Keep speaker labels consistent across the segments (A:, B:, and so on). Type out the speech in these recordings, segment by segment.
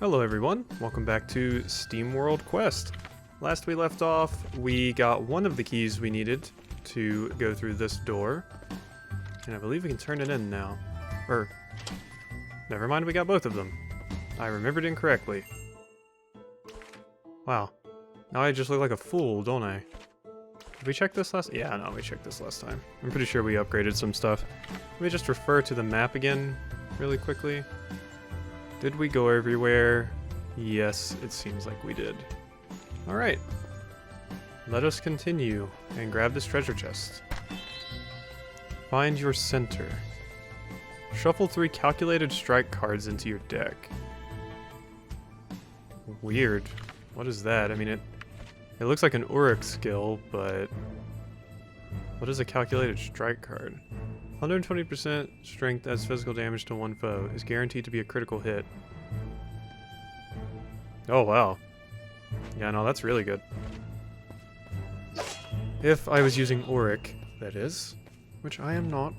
A: Hello everyone, welcome back to SteamWorld Quest. Last we left off, we got one of the keys we needed to go through this door. And I believe we can turn it in now. Or, never mind, we got both of them. I remembered incorrectly. Wow. Now I just look like a fool, don't I? Did we check this last? Yeah, no, we checked this last time. I'm pretty sure we upgraded some stuff. Let me just refer to the map again really quickly. Did we go everywhere? Yes, it seems like we did. Alright. Let us continue and grab this treasure chest. Find your center. Shuffle 3 calculated strike cards into your deck. Weird. What is that? I mean, it looks like an Auric skill, but what is a calculated strike card? 120% strength adds physical damage to one foe. Is guaranteed to be a critical hit. Oh, wow. Yeah, no, that's really good. If I was using Auric, that is. Which I am not.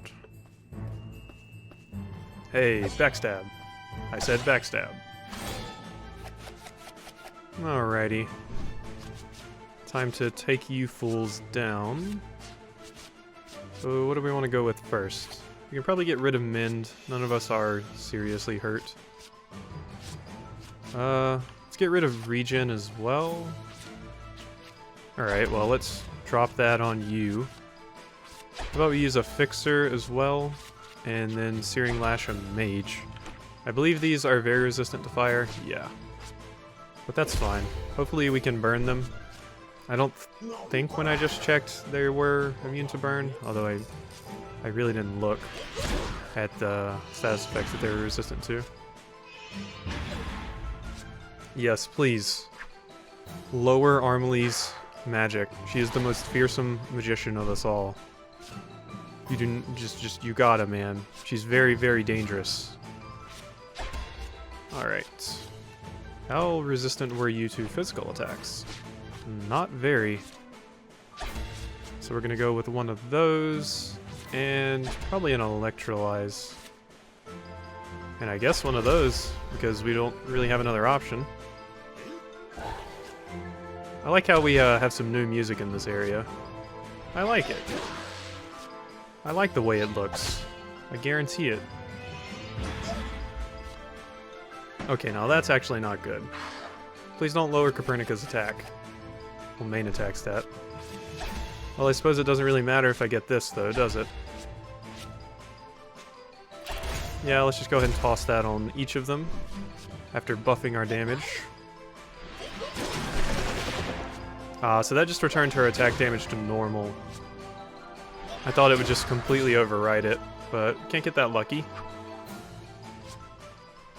A: Hey, backstab. I said backstab. Alrighty. Time to take you fools down. So what do we want to go with first? We can probably get rid of Mend. None of us are seriously hurt. Let's get rid of Regen as well. Alright, well let's drop that on you. How about we use a Fixer as well, and then Searing Lash on Mage. I believe these are very resistant to fire. Yeah. But that's fine. Hopefully we can burn them. I don't think when I just checked they were immune to burn, although I really didn't look at the status effects that they were resistant to. Yes, please. Lower Armley's magic. She is the most fearsome magician of us all. You do you gotta, man. She's very, very dangerous. Alright. How resistant were you to physical attacks? Not very. So we're gonna go with one of those, and probably an Electrolyze. And I guess one of those, because we don't really have another option. I like how we have some new music in this area. I like it. I like the way it looks. I guarantee it. Okay, now that's actually not good. Please don't lower Copernica's attack. Well, main attack stat. Well, I suppose it doesn't really matter if I get this, though, does it? Yeah, let's just go ahead and toss that on each of them after buffing our damage. So that just returned her attack damage to normal. I thought it would just completely override it, but can't get that lucky.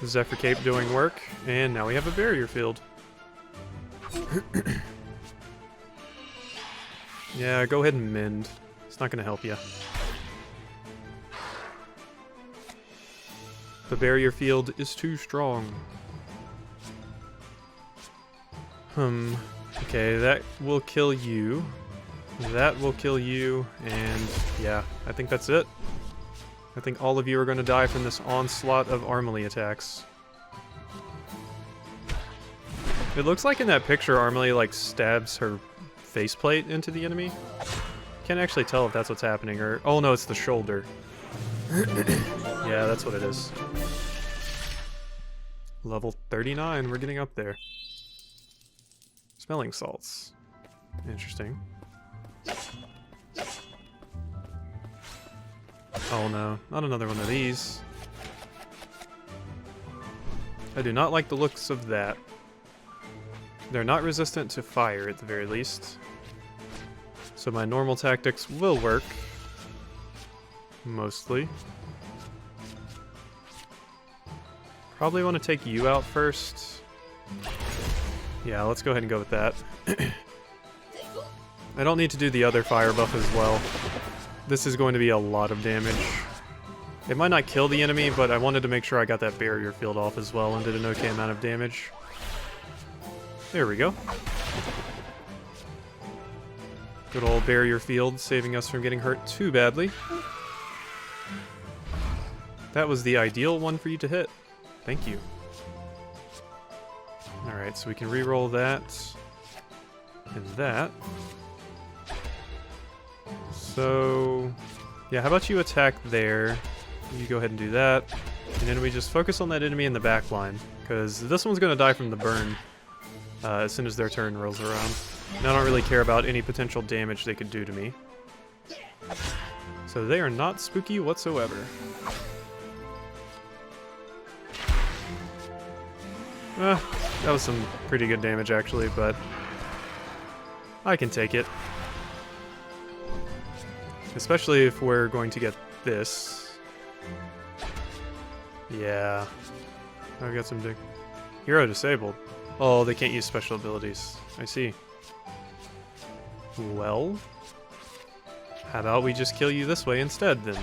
A: Zephyr Cape doing work, and now we have a barrier field. Yeah, go ahead and mend. It's not going to help you. The barrier field is too strong. Okay, that will kill you. That will kill you, and yeah, I think that's it. I think all of you are going to die from this onslaught of Armley attacks. It looks like in that picture Armley like stabs her faceplate into the enemy. Can't actually tell if that's what's happening, or... Oh no, it's the shoulder. Yeah, that's what it is. Level 39, we're getting up there. Smelling salts. Interesting. Oh no, not another one of these. I do not like the looks of that. They're not resistant to fire at the very least. So my normal tactics will work. Mostly. Probably want to take you out first. Yeah, let's go ahead and go with that. I don't need to do the other fire buff as well. This is going to be a lot of damage. It might not kill the enemy, but I wanted to make sure I got that barrier field off as well and did an okay amount of damage. There we go. Good old barrier field, saving us from getting hurt too badly. That was the ideal one for you to hit. Thank you. Alright, so we can re-roll that and that. So, yeah, how about you attack there? You go ahead and do that. And then we just focus on that enemy in the back line, because this one's going to die from the burn as soon as their turn rolls around. And I don't really care about any potential damage they could do to me. So they are not spooky whatsoever. That was some pretty good damage actually, but I can take it. Especially if we're going to get this. Yeah. I've got some hero disabled. Oh, they can't use special abilities. I see. Well, how about we just kill you this way instead then?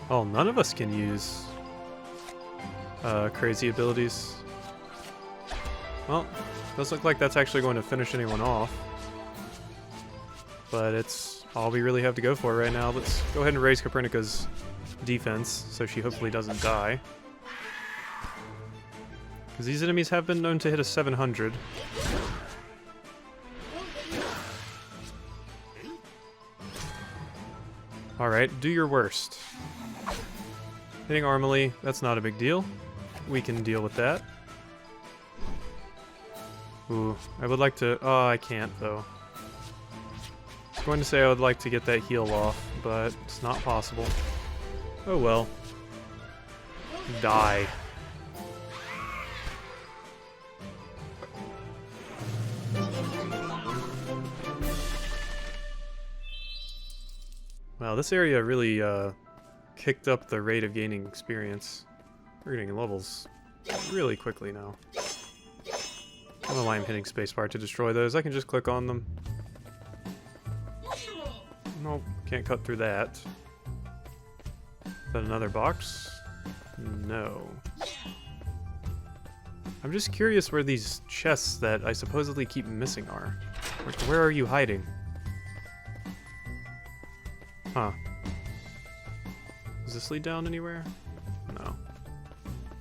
A: Oh, none of us can use crazy abilities. Well, doesn't look like that's actually going to finish anyone off. But it's all we really have to go for right now. Let's go ahead and raise Copernica's defense so she hopefully doesn't die. Because these enemies have been known to hit a 700. Alright, do your worst. Hitting Armely, that's not a big deal. We can deal with that. Ooh, I would like to... Oh, I can't, though. I was going to say I would like to get that heal off, but it's not possible. Oh well. Die. Wow, this area really kicked up the rate of gaining experience. We're getting levels really quickly now. I don't know why I'm hitting spacebar to destroy those. I can just click on them. Nope, can't cut through that. Is that another box? No. I'm just curious where these chests that I supposedly keep missing are. Like, where are you hiding? Huh. Does this lead down anywhere? No.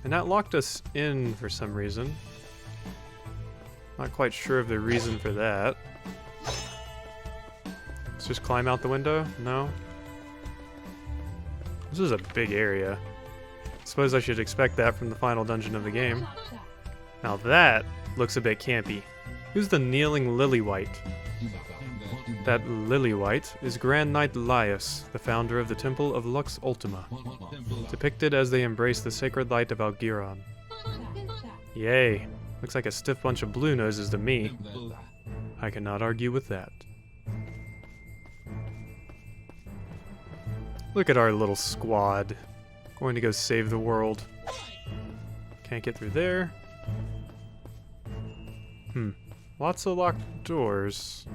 A: And that locked us in for some reason. Not quite sure of the reason for that. Let's just climb out the window? No? This is a big area. Suppose I should expect that from the final dungeon of the game. Now that looks a bit campy. Who's the kneeling Lilywhite? That Lilywhite is Grand Knight Laius, the founder of the Temple of Lux Ultima, depicted as they embrace the sacred light of Algiron. Yay, looks like a stiff bunch of blue noses to me. I cannot argue with that. Look at our little squad, going to go save the world. Can't get through there. Lots of locked doors.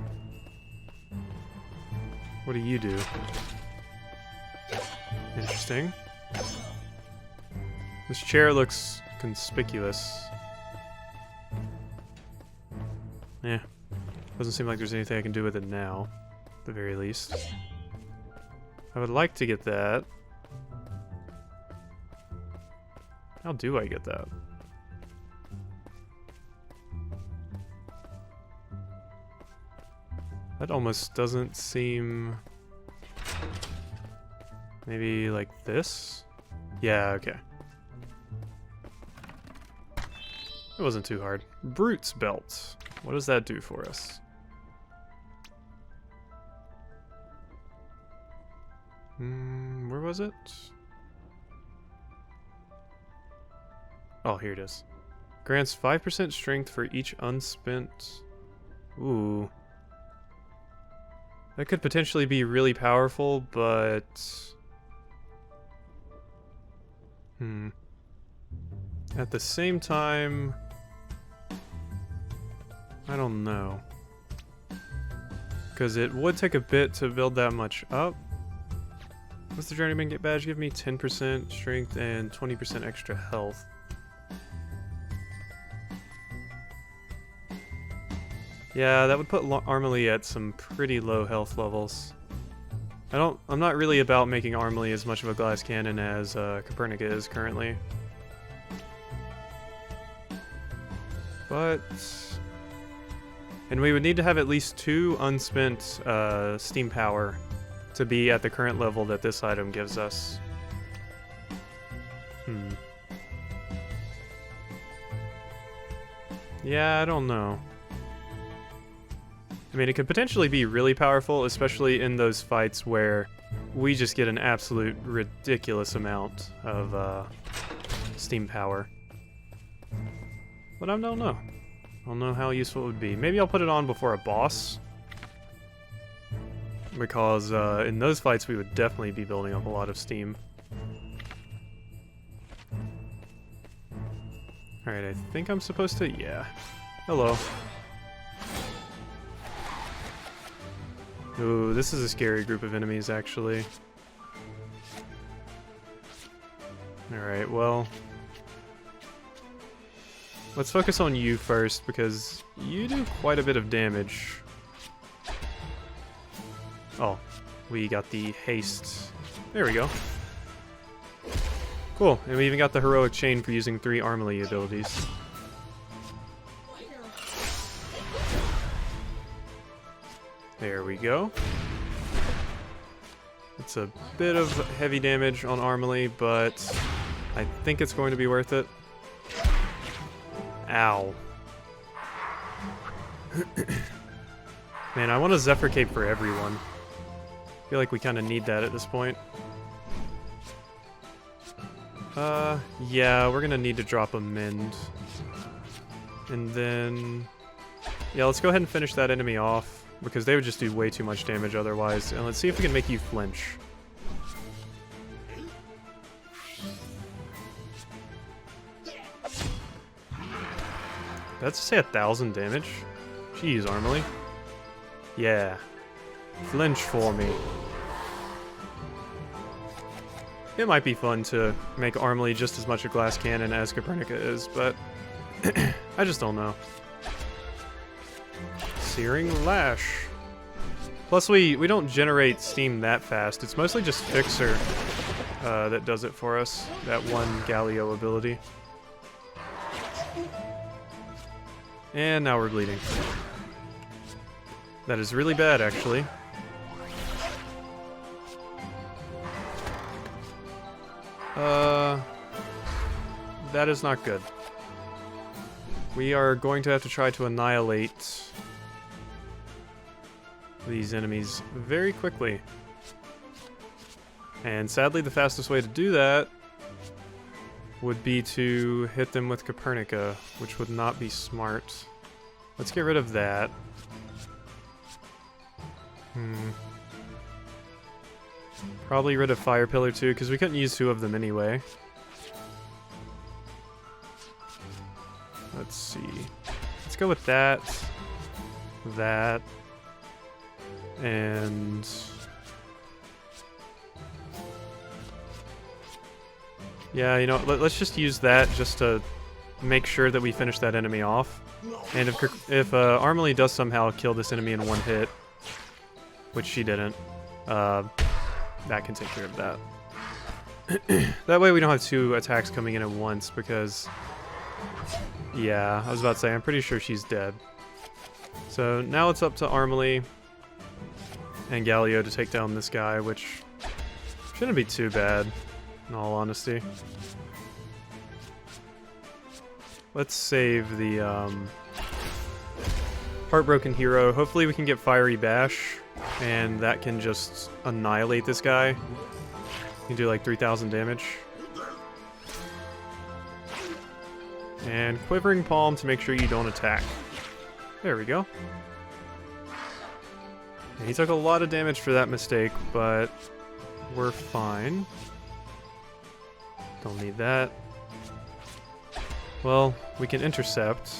A: What do you do? Interesting. This chair looks conspicuous. Yeah. Doesn't seem like there's anything I can do with it now, at the very least. I would like to get that. How do I get that? That almost doesn't seem... Maybe like this? Yeah, okay. It wasn't too hard. Brute's belt. What does that do for us? Where was it? Oh, here it is. Grants 5% strength for each unspent... Ooh. That could potentially be really powerful, but... At the same time... I don't know. Because it would take a bit to build that much up. What's the Journeyman Get badge give me? 10% strength and 20% extra health. Yeah, that would put Armely at some pretty low health levels. I'm not really about making Armely as much of a glass cannon as Copernica is currently. But... And we would need to have at least 2 unspent steam power to be at the current level that this item gives us. Yeah, I don't know. I mean, it could potentially be really powerful, especially in those fights where we just get an absolute ridiculous amount of steam power. But I don't know. I don't know how useful it would be. Maybe I'll put it on before a boss. Because in those fights we would definitely be building up a lot of steam. Alright, I think I'm supposed to... yeah. Hello. Ooh, this is a scary group of enemies, actually. Alright, well... let's focus on you first, because you do quite a bit of damage. Oh, we got the haste. There we go. Cool, and we even got the heroic chain for using 3 Armely abilities. There we go. It's a bit of heavy damage on Armely, but I think it's going to be worth it. Ow. Man, I want a Zephyr Cape for everyone. I feel like we kind of need that at this point. Yeah, we're gonna need to drop a Mend. And then... yeah, let's go ahead and finish that enemy off, because they would just do way too much damage otherwise. And let's see if we can make you flinch. That's to say 1,000 damage? Jeez, Armely. Yeah. Flinch for me. It might be fun to make Armely just as much a glass cannon as Copernica is, but I just don't know. Searing Lash. Plus we don't generate steam that fast. It's mostly just Fixer that does it for us. That one Galio ability. And now we're bleeding. That is really bad, actually. That is not good. We are going to have to try to annihilate these enemies very quickly. And sadly, the fastest way to do that would be to hit them with Copernica, which would not be smart. Let's get rid of that. Probably rid of Fire Pillar too, because we couldn't use 2 of them anyway. Let's see. Let's go with that. That. And... yeah, you know, let's just use that just to make sure that we finish that enemy off. And if Armely does somehow kill this enemy in 1 hit, which she didn't, that can take care of that. That way we don't have 2 attacks coming in at once, because... yeah, I was about to say, I'm pretty sure she's dead. So now it's up to Armely and Galio to take down this guy, which shouldn't be too bad, in all honesty. Let's save the Heartbroken Hero. Hopefully we can get Fiery Bash, and that can just annihilate this guy. You can do like 3,000 damage. And Quivering Palm to make sure you don't attack. There we go. And he took a lot of damage for that mistake, but we're fine. Don't need that. Well, we can intercept.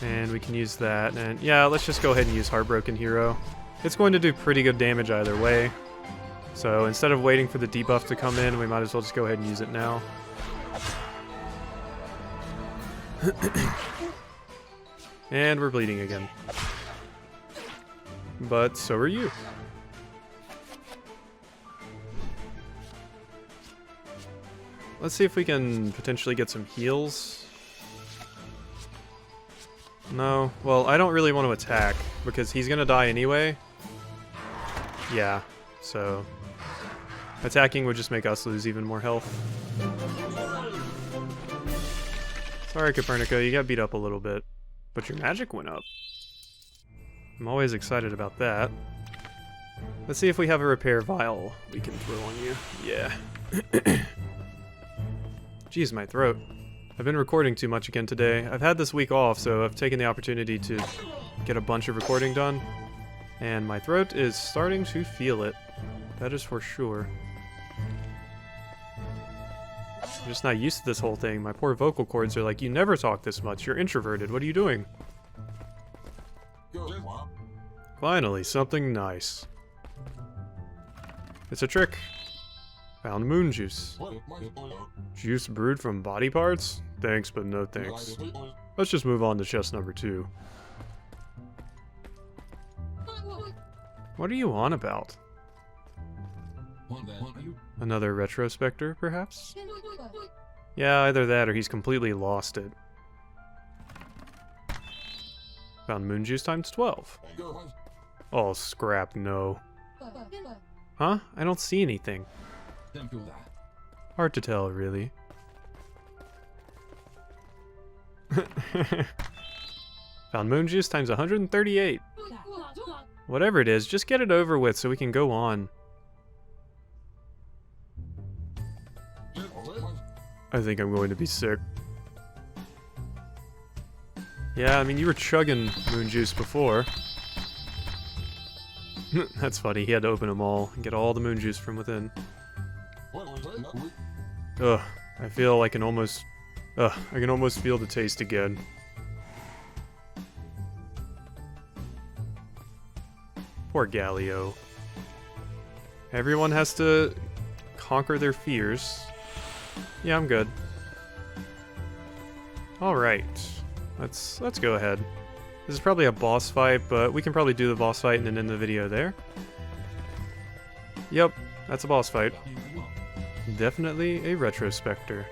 A: And we can use that. And yeah, let's just go ahead and use Heartbroken Hero. It's going to do pretty good damage either way. So instead of waiting for the debuff to come in, we might as well just go ahead and use it now. And we're bleeding again. But so are you. Let's see if we can potentially get some heals. No. Well, I don't really want to attack because he's gonna die anyway. Yeah. So attacking would just make us lose even more health. Sorry, Copernico, you got beat up a little bit, but your magic went up. I'm always excited about that. Let's see if we have a repair vial we can throw on you. Yeah. Jeez, my throat. I've been recording too much again today. I've had this week off, so I've taken the opportunity to get a bunch of recording done. And my throat is starting to feel it. That is for sure. I'm just not used to this whole thing. My poor vocal cords are like, you never talk this much. You're introverted. What are you doing? Finally, something nice. It's a trick. Found Moonjuice. Juice brewed from body parts? Thanks, but no thanks. Let's just move on to chest number 2. What are you on about? Another retrospector, perhaps? Yeah, either that or he's completely lost it. Found Moonjuice times 12. Oh, scrap, no. Huh? I don't see anything. Hard to tell, really. Found Moonjuice times 138. Whatever it is, just get it over with so we can go on. I think I'm going to be sick. Yeah, I mean, you were chugging Moonjuice before. That's funny, he had to open them all and get all the Moonjuice from within. Ugh, I feel like I can almost feel the taste again. Poor Galio. Everyone has to conquer their fears. Yeah, I'm good. Alright. Let's go ahead. This is probably a boss fight, but we can probably do the boss fight and then end the video there. Yep, that's a boss fight. Definitely a retrospector.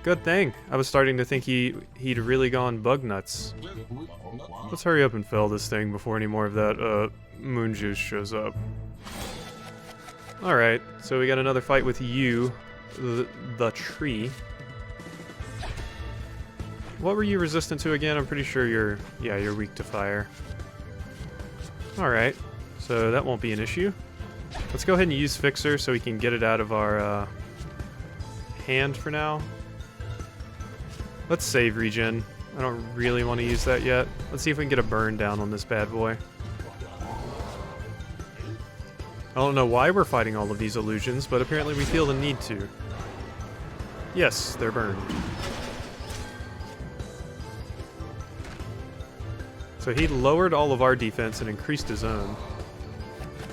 A: Good thing. I was starting to think he'd really gone bug nuts. Let's hurry up and fill this thing before any more of that Moonjuice shows up. Alright, so we got another fight with you, the tree. What were you resistant to again? I'm pretty sure you're weak to fire. Alright, so that won't be an issue. Let's go ahead and use Fixer so we can get it out of our hand for now. Let's save regen. I don't really want to use that yet. Let's see if we can get a burn down on this bad boy. I don't know why we're fighting all of these illusions, but apparently we feel the need to. Yes, they're burned. So he lowered all of our defense and increased his own.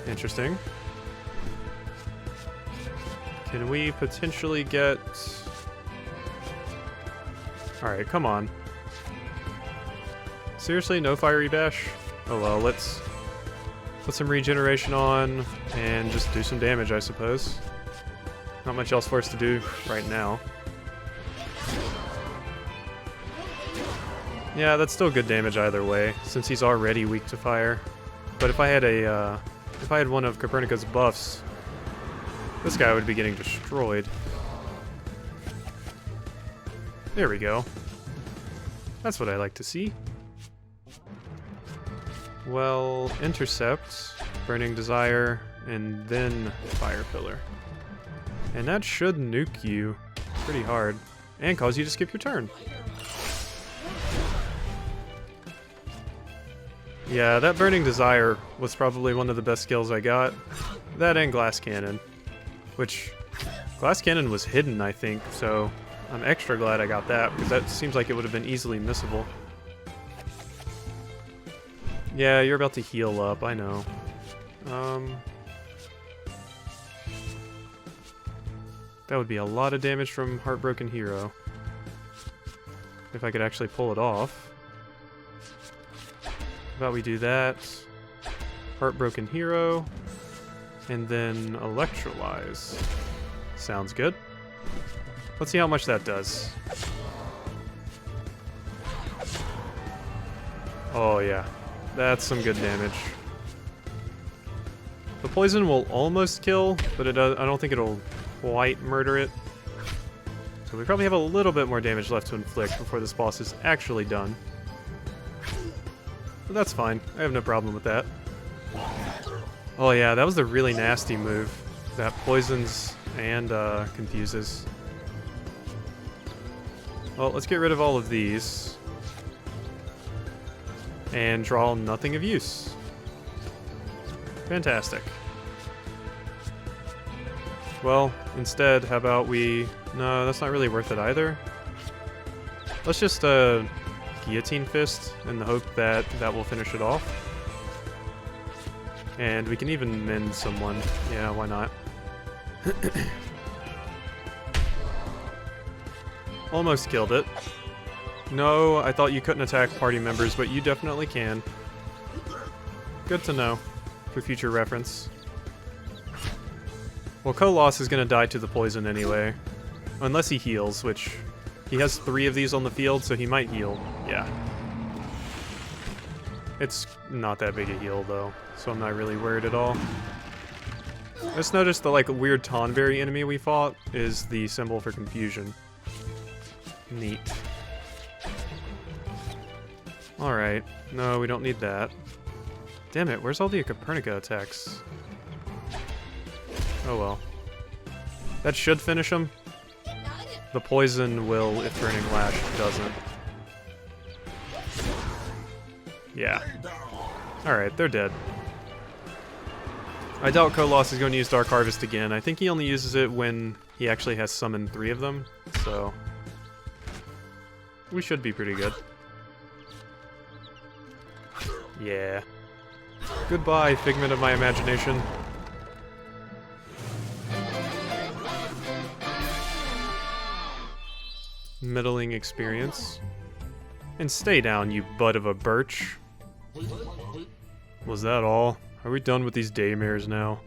A: Interesting. Can we potentially get... Alright, come on. Seriously, no Fiery Bash? Oh well, let's put some regeneration on and just do some damage, I suppose. Not much else for us to do right now. Yeah, that's still good damage either way, since he's already weak to fire. But if I had one of Copernica's buffs, this guy would be getting destroyed. There we go. That's what I like to see. Well, Intercept, Burning Desire, and then Fire Pillar. And that should nuke you pretty hard, and cause you to skip your turn. Yeah, that Burning Desire was probably one of the best skills I got. That and Glass Cannon. Which, Glass Cannon was hidden, I think, so I'm extra glad I got that, because that seems like it would have been easily missable. Yeah, you're about to heal up, I know. That would be a lot of damage from Heartbroken Hero. If I could actually pull it off. How about we do that? Heartbroken Hero. And then Electrolyze. Sounds good. Let's see how much that does. Oh yeah, that's some good damage. The poison will almost kill, but I don't think it'll quite murder it. So we probably have a little bit more damage left to inflict before this boss is actually done. But that's fine. I have no problem with that. Oh yeah, that was the really nasty move. That poisons and confuses. Well, let's get rid of all of these. And draw nothing of use. Fantastic. Well, instead, how about we... No, that's not really worth it either. Let's just guillotine fist in the hope that that will finish it off. And we can even mend someone. Yeah, why not? Almost killed it. No, I thought you couldn't attack party members, but you definitely can. Good to know, for future reference. Well, Kolos is gonna die to the poison anyway. Unless he heals, which... He has 3 of these on the field, so he might heal. Yeah. It's not that big a heal, though, so I'm not really worried at all. I just noticed the, like, weird Tonberry enemy we fought is the symbol for confusion. Neat. Alright. No, we don't need that. Damn it, where's all the Copernica attacks? Oh well. That should finish him. The poison will if Burning Lash doesn't. Yeah. Alright, they're dead. I doubt Kolos is going to use Dark Harvest again. I think he only uses it when he actually has summoned 3 of them, so... We should be pretty good. Yeah. Goodbye, figment of my imagination. Middling experience. And stay down, you bud of a birch. Was that all? Are we done with these daymares now?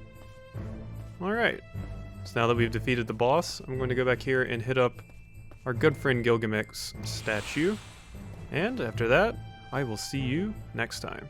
A: Alright. So now that we've defeated the boss, I'm going to go back here and hit up our good friend Gilgamech's statue. And after that, I will see you next time.